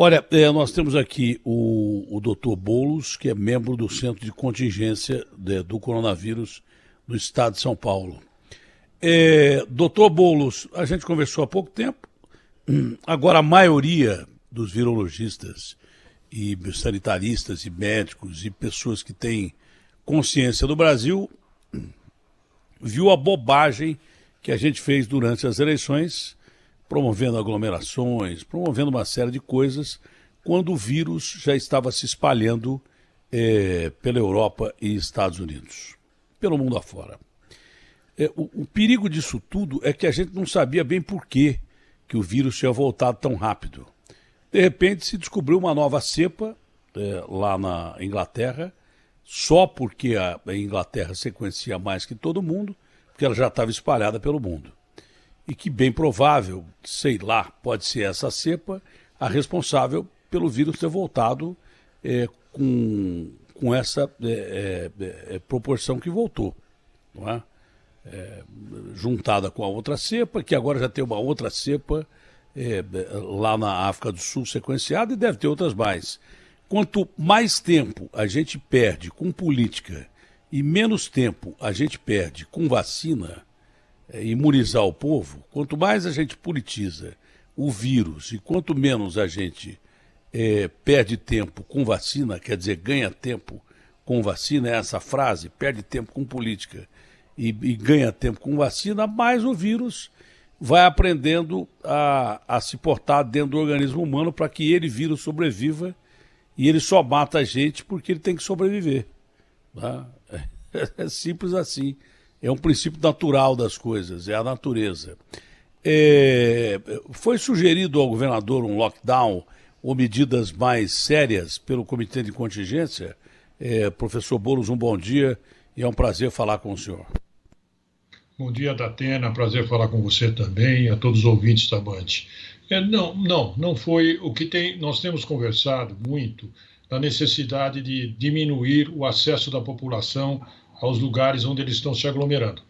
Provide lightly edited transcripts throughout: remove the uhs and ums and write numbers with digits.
Olha, nós temos aqui o Dr. Boulos, que é membro do Centro de Contingência do Coronavírus do Estado de São Paulo. Dr. Boulos, a gente conversou há pouco tempo, agora a maioria dos virologistas e sanitaristas e médicos e pessoas que têm consciência do Brasil viu a bobagem que a gente fez durante as eleições, promovendo aglomerações, promovendo uma série de coisas, quando o vírus já estava se espalhando pela Europa e Estados Unidos, pelo mundo afora. O perigo disso tudo é que a gente não sabia bem por que o vírus tinha voltado tão rápido. De repente se descobriu uma nova cepa lá na Inglaterra, só porque a Inglaterra sequencia mais que todo mundo, porque ela já estava espalhada pelo mundo. E que bem provável, sei lá, pode ser essa cepa a responsável pelo vírus ter voltado com essa proporção que voltou, não é? Juntada com a outra cepa, que agora já tem uma outra cepa lá na África do Sul sequenciada e deve ter outras mais. Quanto mais tempo a gente perde com política e menos tempo a gente perde com vacina, imunizar o povo, quanto mais a gente politiza o vírus e quanto menos a gente perde tempo com vacina, quer dizer, ganha tempo com vacina, é essa frase, perde tempo com política e ganha tempo com vacina, mais o vírus vai aprendendo a se portar dentro do organismo humano para que ele, vírus, sobreviva, e ele só mata a gente porque ele tem que sobreviver. Tá? É simples assim. É um princípio natural das coisas, é a natureza. Foi sugerido ao governador um lockdown ou medidas mais sérias pelo Comitê de Contingência. Professor Boulos, um bom dia e é um prazer falar com o senhor. Bom dia, Datena, prazer falar com você também e a todos os ouvintes da Band. Não foi o que nós temos conversado muito da necessidade de diminuir o acesso da população aos lugares onde eles estão se aglomerando.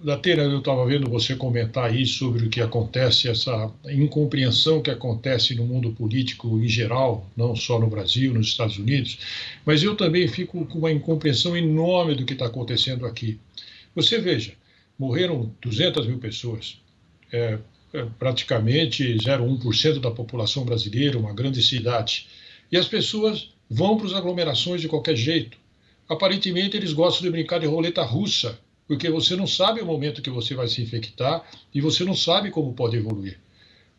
Datena, eu estava vendo você comentar aí sobre o que acontece, essa incompreensão que acontece no mundo político em geral, não só no Brasil, nos Estados Unidos, mas eu também fico com uma incompreensão enorme do que está acontecendo aqui. Você veja, morreram 200 mil pessoas, praticamente 0,1% da população brasileira, uma grande cidade, e as pessoas vão para as aglomerações de qualquer jeito. Aparentemente, eles gostam de brincar de roleta russa, porque você não sabe o momento que você vai se infectar e você não sabe como pode evoluir.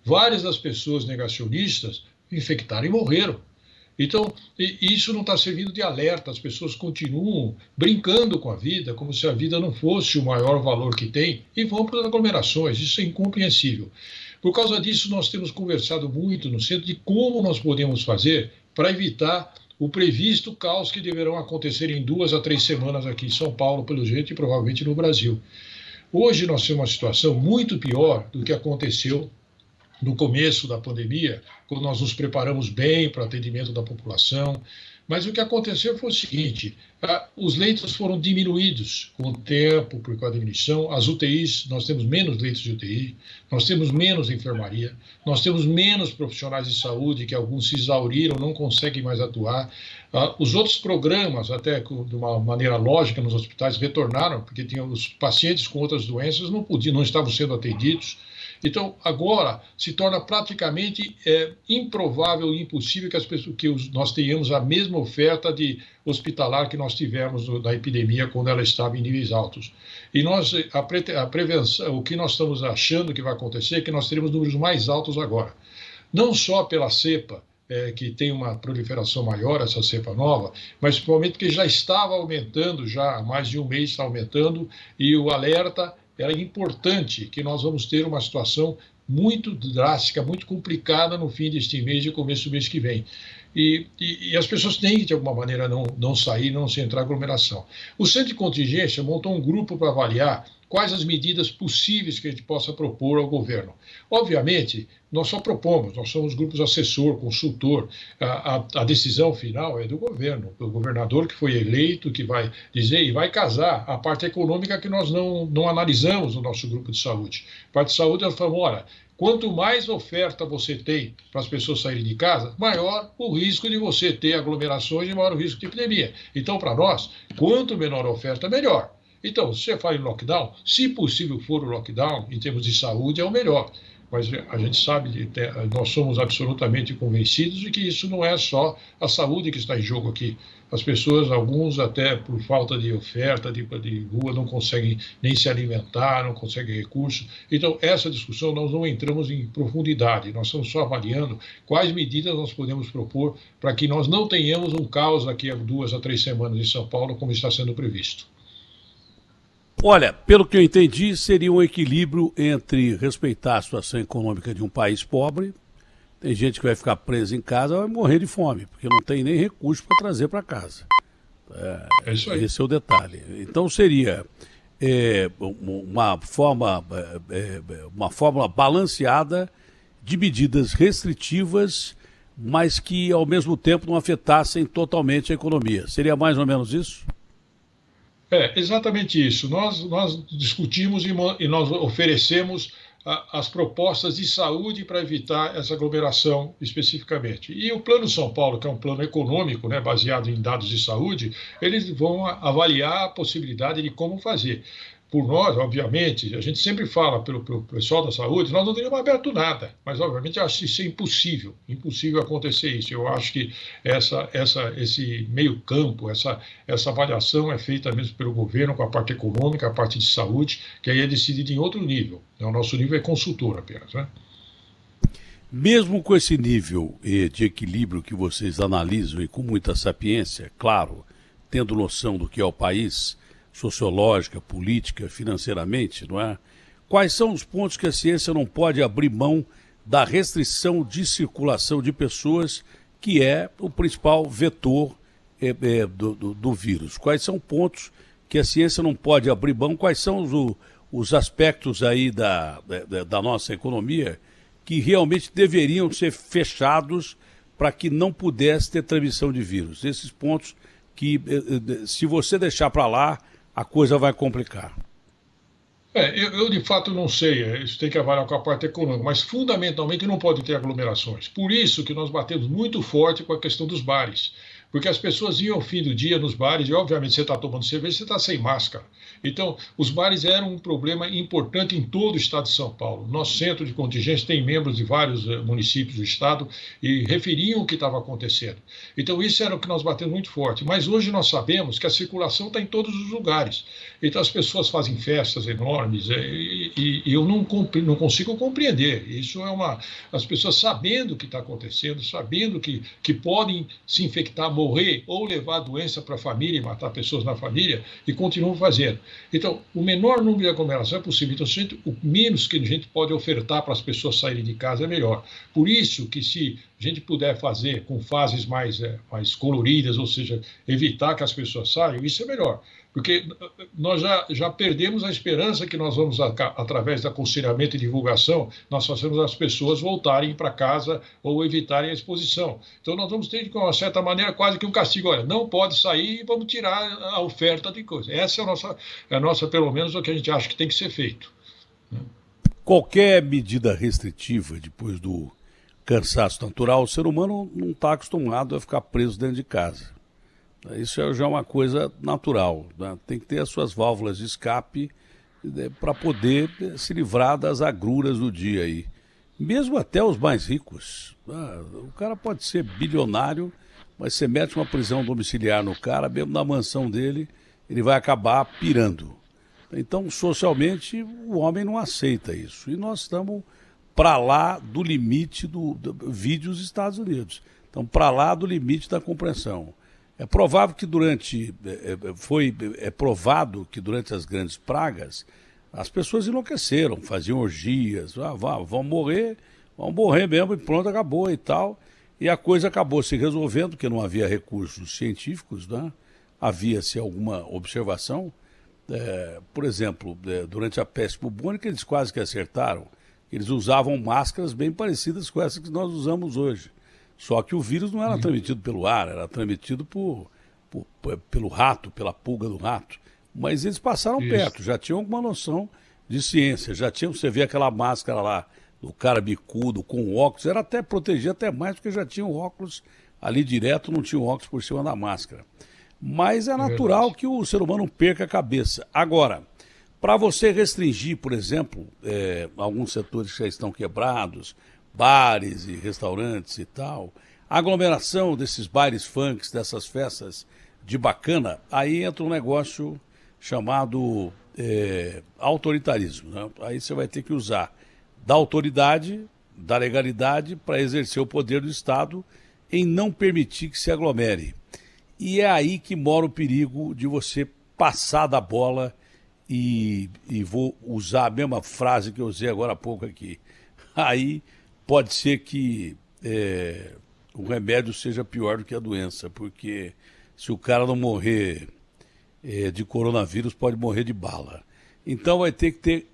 Várias das pessoas negacionistas infectaram e morreram. Então, isso não está servindo de alerta, as pessoas continuam brincando com a vida, como se a vida não fosse o maior valor que tem, e vão para as aglomerações, isso é incompreensível. Por causa disso, nós temos conversado muito no centro de como nós podemos fazer para evitar o previsto caos que deverão acontecer em 2 a 3 semanas aqui em São Paulo, pelo jeito, e provavelmente no Brasil. Hoje nós temos uma situação muito pior do que aconteceu no começo da pandemia, quando nós nos preparamos bem para o atendimento da população, mas o que aconteceu foi o seguinte, os leitos foram diminuídos com o tempo, por causa da diminuição, as UTIs, nós temos menos leitos de UTI, nós temos menos enfermaria, nós temos menos profissionais de saúde, que alguns se exauriram, não conseguem mais atuar, os outros programas, até de uma maneira lógica nos hospitais, retornaram, porque tinham os pacientes com outras doenças não estavam sendo atendidos. Então, agora se torna praticamente improvável e impossível que nós tenhamos a mesma oferta de hospitalar que nós tivemos na epidemia quando ela estava em níveis altos. E a prevenção, o que nós estamos achando que vai acontecer é que nós teremos números mais altos agora. Não só pela cepa, que tem uma proliferação maior, essa cepa nova, mas principalmente que já estava aumentando, já há mais de um mês está aumentando, e o alerta é importante que nós vamos ter uma situação muito drástica, muito complicada no fim deste mês e começo do mês que vem. E as pessoas têm que, de alguma maneira, não sair, não se entrar em aglomeração. O Centro de Contingência montou um grupo para avaliar quais as medidas possíveis que a gente possa propor ao governo. Obviamente, nós só propomos, nós somos grupos assessor, consultor, a decisão final é do governo, do governador que foi eleito, que vai dizer e vai casar a parte econômica que nós não analisamos no nosso grupo de saúde. A parte de saúde, nós falamos, olha, Quanto mais oferta você tem para as pessoas saírem de casa, maior o risco de você ter aglomerações e maior o risco de epidemia. Então, para nós, quanto menor a oferta, melhor. Então, se você fala em lockdown, se possível for o lockdown, em termos de saúde, é o melhor. Mas a gente sabe, nós somos absolutamente convencidos de que isso não é só a saúde que está em jogo aqui. As pessoas, alguns até por falta de oferta de rua, não conseguem nem se alimentar, não conseguem recursos. Então, essa discussão nós não entramos em profundidade, nós estamos só avaliando quais medidas nós podemos propor para que nós não tenhamos um caos daqui a 2 a 3 semanas em São Paulo, como está sendo previsto. Olha, pelo que eu entendi, seria um equilíbrio entre respeitar a situação econômica de um país pobre. Tem gente que vai ficar presa em casa, vai morrer de fome, porque não tem nem recurso para trazer para casa. É isso aí. Esse é o detalhe. Então seria uma fórmula balanceada de medidas restritivas, mas que ao mesmo tempo não afetassem totalmente a economia. Seria mais ou menos isso? É, exatamente isso. Nós discutimos e nós oferecemos as propostas de saúde para evitar essa aglomeração especificamente. E o Plano São Paulo, que é um plano econômico, né, baseado em dados de saúde, eles vão avaliar a possibilidade de como fazer. Por nós, obviamente, a gente sempre fala pelo pessoal da saúde, nós não teríamos aberto nada, mas obviamente eu acho isso impossível acontecer isso. Eu acho que esse meio campo, essa avaliação é feita mesmo pelo governo com a parte econômica, a parte de saúde, que aí é decidida em outro nível. O nosso nível é consultor apenas, né? Mesmo com esse nível de equilíbrio que vocês analisam e com muita sapiência, claro, tendo noção do que é o país, sociológica, política, financeiramente, não é? Quais são os pontos que a ciência não pode abrir mão da restrição de circulação de pessoas, que é o principal vetor do vírus? Quais são pontos que a ciência não pode abrir mão? Quais são os aspectos aí da nossa economia que realmente deveriam ser fechados para que não pudesse ter transmissão de vírus? Esses pontos que, se você deixar para lá, a coisa vai complicar. Eu de fato não sei, isso tem que avaliar com a parte econômica, mas fundamentalmente não pode ter aglomerações. Por isso que nós batemos muito forte com a questão dos bares, porque as pessoas iam ao fim do dia nos bares e obviamente você está tomando cerveja, você está sem máscara. Então, os bares eram um problema importante em todo o estado de São Paulo. Nosso centro de contingência tem membros de vários municípios do estado e referiam o que estava acontecendo. Então, isso era o que nós batemos muito forte. Mas hoje nós sabemos que a circulação está em todos os lugares. Então, as pessoas fazem festas enormes e eu não consigo compreender. Isso é as pessoas sabendo o que está acontecendo, sabendo que podem se infectar, morrer ou levar a doença para a família e matar pessoas na família e continuam fazendo. Então, o menor número de aglomeração é possível. Então, o menos que a gente pode ofertar para as pessoas saírem de casa é melhor. Por isso que se a gente puder fazer com fases mais coloridas, ou seja, evitar que as pessoas saiam, isso é melhor. Porque nós já perdemos a esperança que nós vamos, através de aconselhamento e divulgação, nós fazemos as pessoas voltarem para casa ou evitarem a exposição. Então nós vamos ter, de uma certa maneira, quase que um castigo. Olha, não pode sair e vamos tirar a oferta de coisa. Essa é a nossa, pelo menos, o que a gente acha que tem que ser feito. Qualquer medida restritiva, depois do cansaço natural, o ser humano não está acostumado a ficar preso dentro de casa. Isso já é uma coisa natural, né? Tem que ter as suas válvulas de escape para poder se livrar das agruras do dia aí. Mesmo até os mais ricos. O cara pode ser bilionário, mas você mete uma prisão domiciliar no cara, mesmo na mansão dele, ele vai acabar pirando. Então, socialmente, o homem não aceita isso. E nós estamos para lá do limite do vídeo dos Estados Unidos. Estamos para lá do limite da compreensão. É provável que provado que durante as grandes pragas as pessoas enlouqueceram, faziam orgias, vão morrer mesmo e pronto, acabou e tal. E a coisa acabou se resolvendo, porque não havia recursos científicos, né? Havia-se alguma observação. Por exemplo, durante a peste bubônica eles quase que acertaram. Eles usavam máscaras bem parecidas com essas que nós usamos hoje. Só que o vírus não era transmitido pelo ar, era transmitido pelo rato, pela pulga do rato. Mas eles passaram perto, já tinham alguma noção de ciência, você vê aquela máscara lá do cara bicudo com óculos, era até proteger até mais, porque já tinha o óculos ali direto, não tinha o óculos por cima da máscara. Mas é natural que o ser humano perca a cabeça. Agora, para você restringir, por exemplo, alguns setores que já estão quebrados, bares e restaurantes e tal, a aglomeração desses bares funks, dessas festas de bacana, aí entra um negócio chamado autoritarismo, né? Aí você vai ter que usar da autoridade, da legalidade, para exercer o poder do Estado em não permitir que se aglomere. E é aí que mora o perigo de você passar da bola e vou usar a mesma frase que eu usei agora há pouco aqui. Aí pode ser que o remédio seja pior do que a doença, porque se o cara não morrer de coronavírus, pode morrer de bala. Então vai ter que ter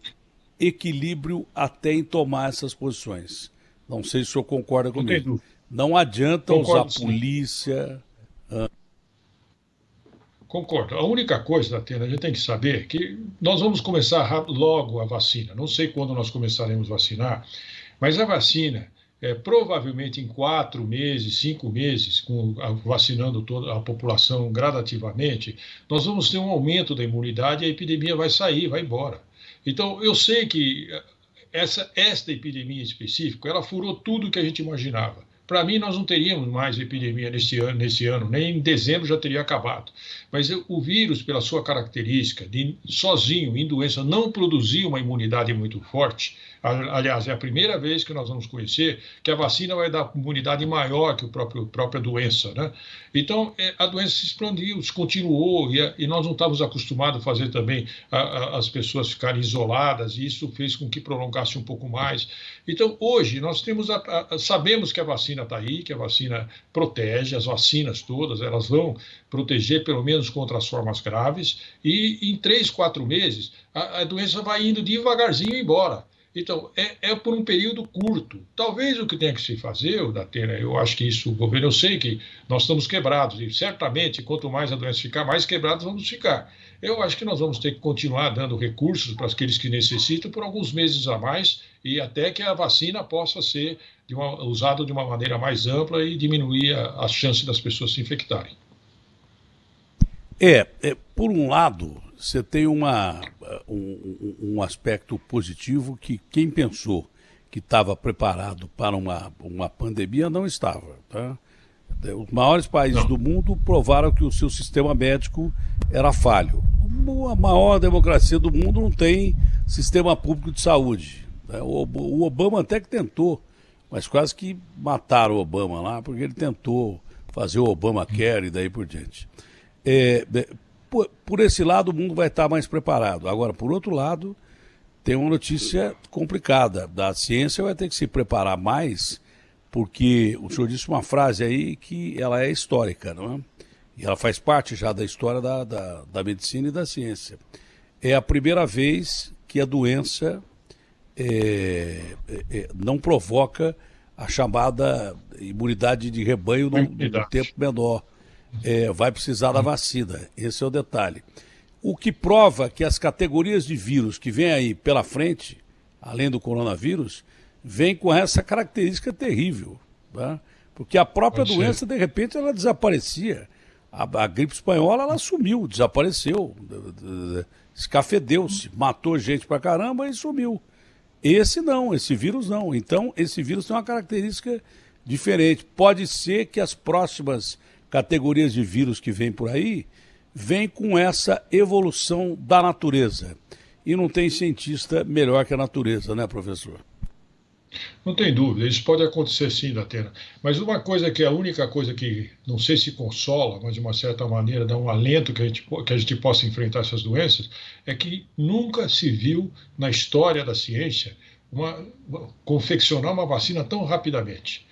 equilíbrio até em tomar essas posições. Não sei se o senhor concorda comigo. Não adianta usar polícia. Concordo. A única coisa, Atena, a gente tem que saber que nós vamos começar logo a vacina. Não sei quando nós começaremos a vacinar, mas a vacina, provavelmente em 4 meses, 5 meses, vacinando toda a população gradativamente, nós vamos ter um aumento da imunidade e a epidemia vai sair, vai embora. Então, eu sei que esta epidemia específica, ela furou tudo que a gente imaginava. Para mim, nós não teríamos mais epidemia nesse ano, nem em dezembro já teria acabado. Mas o vírus, pela sua característica de sozinho, em doença, não produzir uma imunidade muito forte. Aliás, é a primeira vez que nós vamos conhecer que a vacina vai dar imunidade maior que a própria doença, né? Então, a doença se expandiu, se continuou, e nós não estávamos acostumados a fazer também as pessoas ficarem isoladas, e isso fez com que prolongasse um pouco mais. Então, hoje, nós sabemos que a vacina está aí, que a vacina protege, as vacinas todas, elas vão proteger pelo menos contra as formas graves, e em 3, 4 meses, a doença vai indo devagarzinho embora. Então, é por um período curto. Talvez o que tenha que se fazer, Datena, eu acho que isso, o governo, eu sei que nós estamos quebrados, e certamente, quanto mais a doença ficar, mais quebrados vamos ficar. Eu acho que nós vamos ter que continuar dando recursos para aqueles que necessitam por alguns meses a mais, e até que a vacina possa ser usada de uma maneira mais ampla e diminuir a chance das pessoas se infectarem. Por um lado, você tem um aspecto positivo que quem pensou que estava preparado para uma pandemia não estava. Tá? Os maiores países do mundo provaram que o seu sistema médico era falho. A maior democracia do mundo não tem sistema público de saúde. Né? O Obama até que tentou, mas quase que mataram o Obama lá, porque ele tentou fazer o Obamacare e daí por diante. Por esse lado, o mundo vai estar mais preparado. Agora, por outro lado, tem uma notícia complicada. A ciência vai ter que se preparar mais, porque o senhor disse uma frase aí que ela é histórica, não é? E ela faz parte já da história da medicina e da ciência. É a primeira vez que a doença não provoca a chamada imunidade de rebanho no tempo menor. Vai precisar da vacina, esse é o detalhe. O que prova que as categorias de vírus que vêm aí pela frente, além do coronavírus, vêm com essa característica terrível. Tá? Porque a própria doença, de repente, ela desaparecia. A gripe espanhola, ela sumiu, desapareceu, escafedeu-se, matou gente pra caramba e sumiu. Esse vírus não. Então, esse vírus tem uma característica diferente. Pode ser que as próximas categorias de vírus que vêm por aí, vêm com essa evolução da natureza. E não tem cientista melhor que a natureza, né, professor? Não tem dúvida, isso pode acontecer sim, Datena. Mas uma coisa que é a única coisa que, não sei se consola, mas de uma certa maneira dá um alento que a gente possa enfrentar essas doenças, é que nunca se viu na história da ciência confeccionar uma vacina tão rapidamente.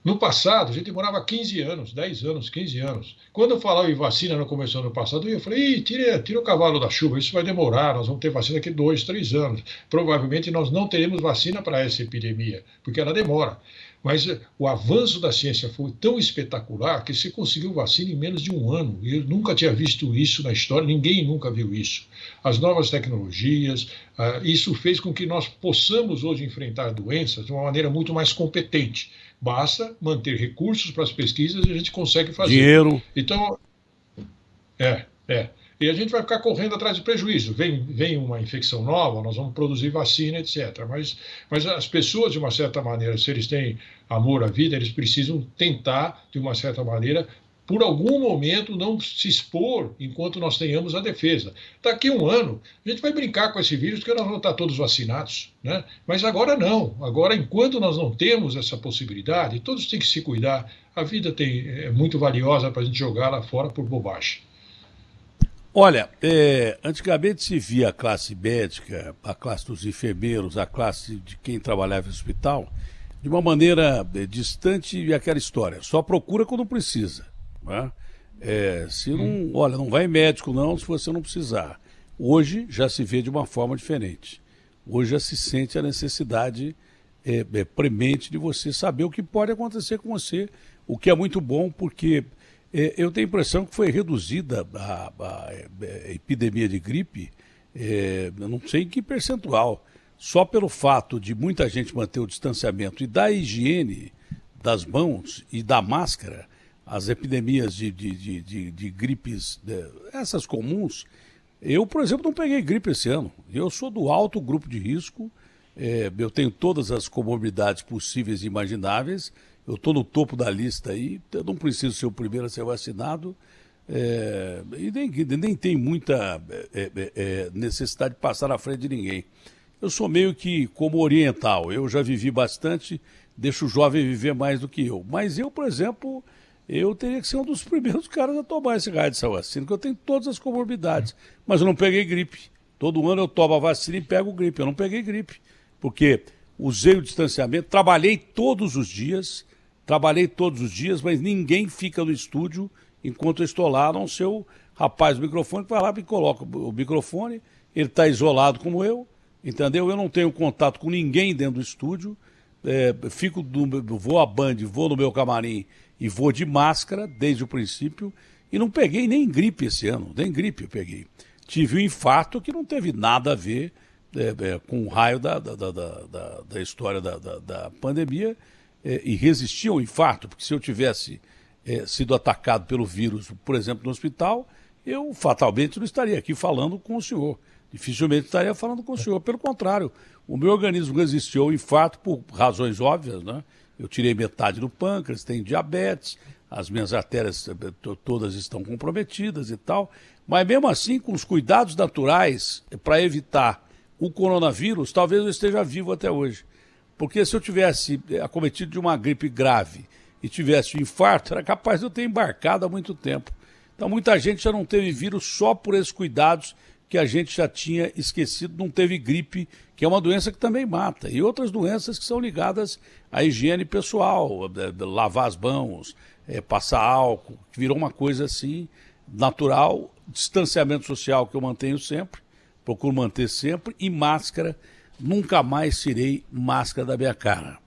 No passado, a gente demorava 15 anos, 10 anos, 15 anos. Quando eu falava em vacina no começo do ano passado, eu falei, tira o cavalo da chuva, isso vai demorar, nós vamos ter vacina daqui 2, 3 anos. Provavelmente nós não teremos vacina para essa epidemia, porque ela demora. Mas o avanço da ciência foi tão espetacular que se conseguiu vacina em menos de um ano. Eu nunca tinha visto isso na história, ninguém nunca viu isso. As novas tecnologias, isso fez com que nós possamos hoje enfrentar doenças de uma maneira muito mais competente. Basta manter recursos para as pesquisas e a gente consegue fazer. Dinheiro. Então, é. E a gente vai ficar correndo atrás de prejuízo. Vem uma infecção nova, nós vamos produzir vacina, etc. Mas as pessoas, de uma certa maneira, se eles têm amor à vida, eles precisam tentar, de uma certa maneira, por algum momento, não se expor enquanto nós tenhamos a defesa. Daqui a um ano, a gente vai brincar com esse vírus, porque nós vamos estar todos vacinados, né? Mas agora não. Agora, enquanto nós não temos essa possibilidade, todos têm que se cuidar. A vida é muito valiosa para a gente jogar lá fora por bobagem. Olha, antigamente se via a classe médica, a classe dos enfermeiros, a classe de quem trabalhava em hospital, de uma maneira distante e aquela história. Só procura quando precisa. Né? Se não, olha, não vai em médico não se você não precisar. Hoje já se vê de uma forma diferente. Hoje já se sente a necessidade premente de você saber o que pode acontecer com você, o que é muito bom porque... eu tenho a impressão que foi reduzida a epidemia de gripe, eu não sei em que percentual, só pelo fato de muita gente manter o distanciamento e da higiene das mãos e da máscara, as epidemias de gripes, essas comuns. Eu, por exemplo, não peguei gripe esse ano. Eu sou do alto grupo de risco, eu tenho todas as comorbidades possíveis e imagináveis. Eu estou no topo da lista aí, eu não preciso ser o primeiro a ser vacinado e nem tem muita necessidade de passar na frente de ninguém. Eu sou meio que como oriental, eu já vivi bastante, deixo o jovem viver mais do que eu. Mas eu, por exemplo, eu teria que ser um dos primeiros caras a tomar esse raio dessa vacina, porque eu tenho todas as comorbidades. Mas eu não peguei gripe. Todo ano eu tomo a vacina e pego gripe. Eu não peguei gripe, porque usei o distanciamento, trabalhei todos os dias, mas ninguém fica no estúdio enquanto eu estou lá, a não ser o rapaz do microfone que vai lá e coloca o microfone, ele está isolado como eu, entendeu? Eu não tenho contato com ninguém dentro do estúdio, vou à Band, vou no meu camarim e vou de máscara desde o princípio e não peguei nem gripe esse ano, nem gripe eu peguei. Tive um infarto que não teve nada a ver com o raio da história da pandemia, e resisti ao infarto, porque se eu tivesse sido atacado pelo vírus, por exemplo, no hospital, eu fatalmente não estaria aqui falando com o senhor. Dificilmente estaria falando com o senhor. Pelo contrário, o meu organismo resistiu ao infarto por razões óbvias, né? Eu tirei metade do pâncreas, tenho diabetes, as minhas artérias todas estão comprometidas e tal, mas mesmo assim, com os cuidados naturais para evitar o coronavírus, talvez eu esteja vivo até hoje. Porque se eu tivesse acometido de uma gripe grave e tivesse um infarto, era capaz de eu ter embarcado há muito tempo. Então muita gente já não teve vírus só por esses cuidados que a gente já tinha esquecido, não teve gripe, que é uma doença que também mata. E outras doenças que são ligadas à higiene pessoal, lavar as mãos, passar álcool, que virou uma coisa assim natural, distanciamento social que eu mantenho sempre, procuro manter sempre, e máscara. Nunca mais tirei máscara da minha cara.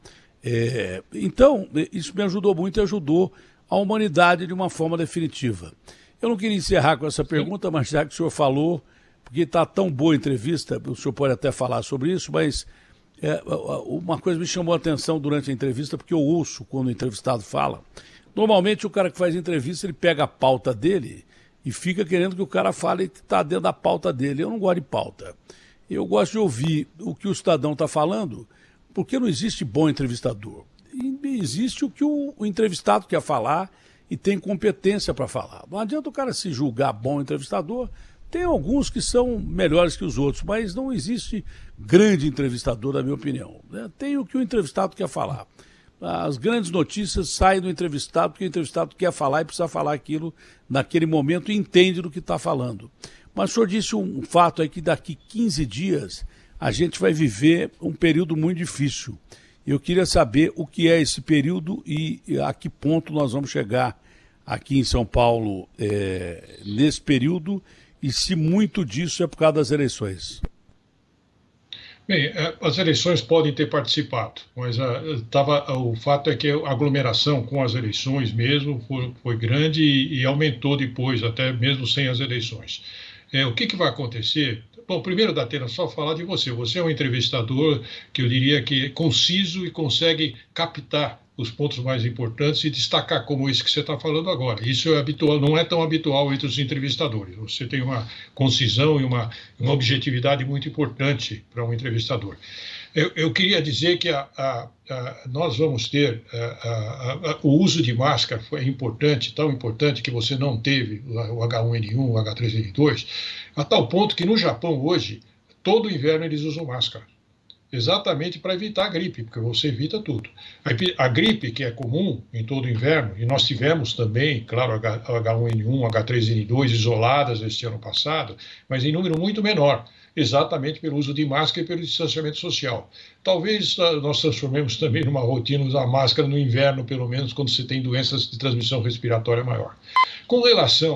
Então, isso me ajudou muito e ajudou a humanidade de uma forma definitiva. Eu não queria encerrar com essa pergunta, mas já que o senhor falou, porque está tão boa a entrevista, o senhor pode até falar sobre isso, mas uma coisa me chamou a atenção durante a entrevista, porque eu ouço quando o entrevistado fala. Normalmente o cara que faz entrevista, ele pega a pauta dele e fica querendo que o cara fale que está dentro da pauta dele. Eu não gosto de pauta. Eu gosto de ouvir o que o cidadão está falando, porque não existe bom entrevistador. Existe o que o entrevistado quer falar e tem competência para falar. Não adianta o cara se julgar bom entrevistador. Tem alguns que são melhores que os outros, mas não existe grande entrevistador, na minha opinião. Tem o que o entrevistado quer falar. As grandes notícias saem do entrevistado porque o entrevistado quer falar e precisa falar aquilo naquele momento e entende do que está falando. Mas o senhor disse um fato aí que daqui 15 dias a gente vai viver um período muito difícil. Eu queria saber o que é esse período e a que ponto nós vamos chegar aqui em São Paulo nesse período e se muito disso é por causa das eleições. Bem, as eleições podem ter participado, mas o fato é que a aglomeração com as eleições mesmo foi grande e aumentou depois, até mesmo sem as eleições. O que vai acontecer? Bom, primeiro, Datena, só falar de você. Você é um entrevistador que eu diria que é conciso e consegue captar os pontos mais importantes e destacar como esse que você está falando agora. Isso é habitual, não é tão habitual entre os entrevistadores. Você tem uma concisão e uma objetividade muito importante para um entrevistador. Eu queria dizer que nós vamos ter o uso de máscara foi importante, tão importante que você não teve o H1N1, o H3N2, a tal ponto que no Japão hoje, todo inverno eles usam máscara. Exatamente para evitar a gripe, porque você evita tudo. A gripe, que é comum em todo o inverno, e nós tivemos também, claro, H1N1, H3N2 isoladas este ano passado, mas em número muito menor, exatamente pelo uso de máscara e pelo distanciamento social. Talvez nós transformemos também numa rotina usar máscara no inverno, pelo menos quando você tem doenças de transmissão respiratória maior. Com relação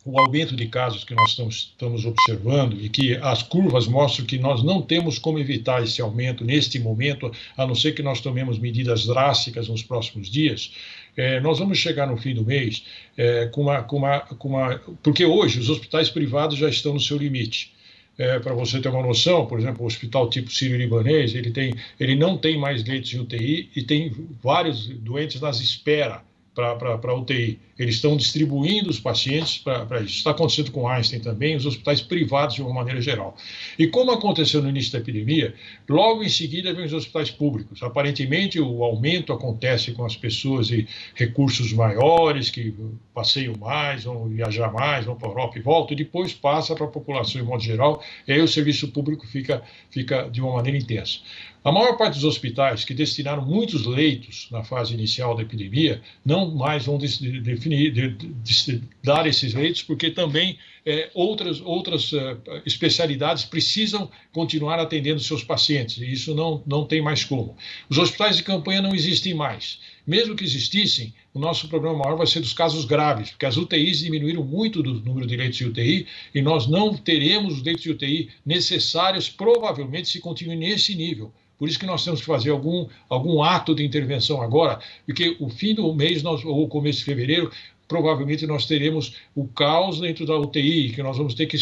o aumento de casos que nós estamos observando e que as curvas mostram que nós não temos como evitar esse aumento neste momento, a não ser que nós tomemos medidas drásticas nos próximos dias, nós vamos chegar no fim do mês porque hoje os hospitais privados já estão no seu limite. Para você ter uma noção, por exemplo, o hospital tipo Sírio-Libanês, ele não tem mais leitos de UTI e tem vários doentes nas espera para UTI. Eles estão distribuindo os pacientes para isso. Está acontecendo com Einstein também, os hospitais privados de uma maneira geral. E como aconteceu no início da epidemia, logo em seguida vem os hospitais públicos. Aparentemente o aumento acontece com as pessoas de recursos maiores, que passeiam mais, vão viajar mais, vão para a Europa e voltam, e depois passa para a população de modo geral, e aí o serviço público fica de uma maneira intensa. A maior parte dos hospitais que destinaram muitos leitos na fase inicial da epidemia não mais vão dar esses leitos, porque também outras especialidades precisam continuar atendendo seus pacientes, e isso não tem mais como. Os hospitais de campanha não existem mais. Mesmo que existissem, o nosso problema maior vai ser dos casos graves, porque as UTIs diminuíram muito do número de leitos de UTI e nós não teremos os leitos de UTI necessários, provavelmente, se continuar nesse nível. Por isso que nós temos que fazer algum ato de intervenção agora, porque o fim do mês, ou o começo de fevereiro, provavelmente nós teremos o caos dentro da UTI, que nós vamos ter que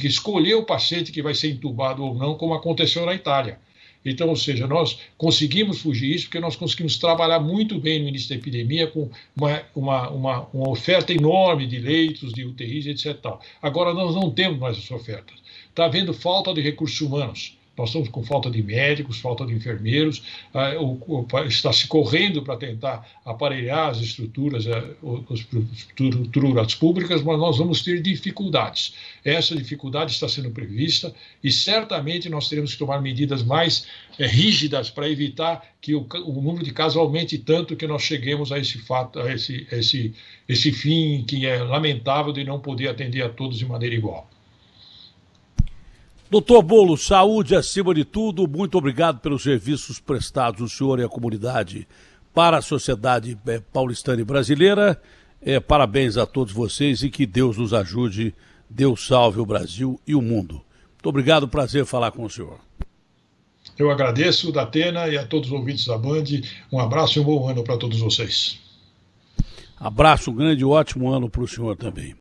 escolher o paciente que vai ser entubado ou não, como aconteceu na Itália. Então, ou seja, nós conseguimos fugir disso porque nós conseguimos trabalhar muito bem no início da epidemia com uma oferta enorme de leitos, de UTIs, etc. Agora nós não temos mais essa oferta. Está havendo falta de recursos humanos. Nós estamos com falta de médicos, falta de enfermeiros, está se correndo para tentar aparelhar as estruturas públicas, mas nós vamos ter dificuldades. Essa dificuldade está sendo prevista e certamente nós teremos que tomar medidas mais rígidas para evitar que o número de casos aumente tanto que nós cheguemos a esse fato, a esse fim que é lamentável de não poder atender a todos de maneira igual. Doutor Boulos, saúde acima de tudo, muito obrigado pelos serviços prestados ao senhor e à comunidade para a sociedade paulistana e brasileira. Parabéns a todos vocês e que Deus nos ajude, Deus salve o Brasil e o mundo. Muito obrigado, prazer falar com o senhor. Eu agradeço, Datena, e a todos os ouvintes da Band. Um abraço e um bom ano para todos vocês. Abraço, um grande e ótimo ano para o senhor também.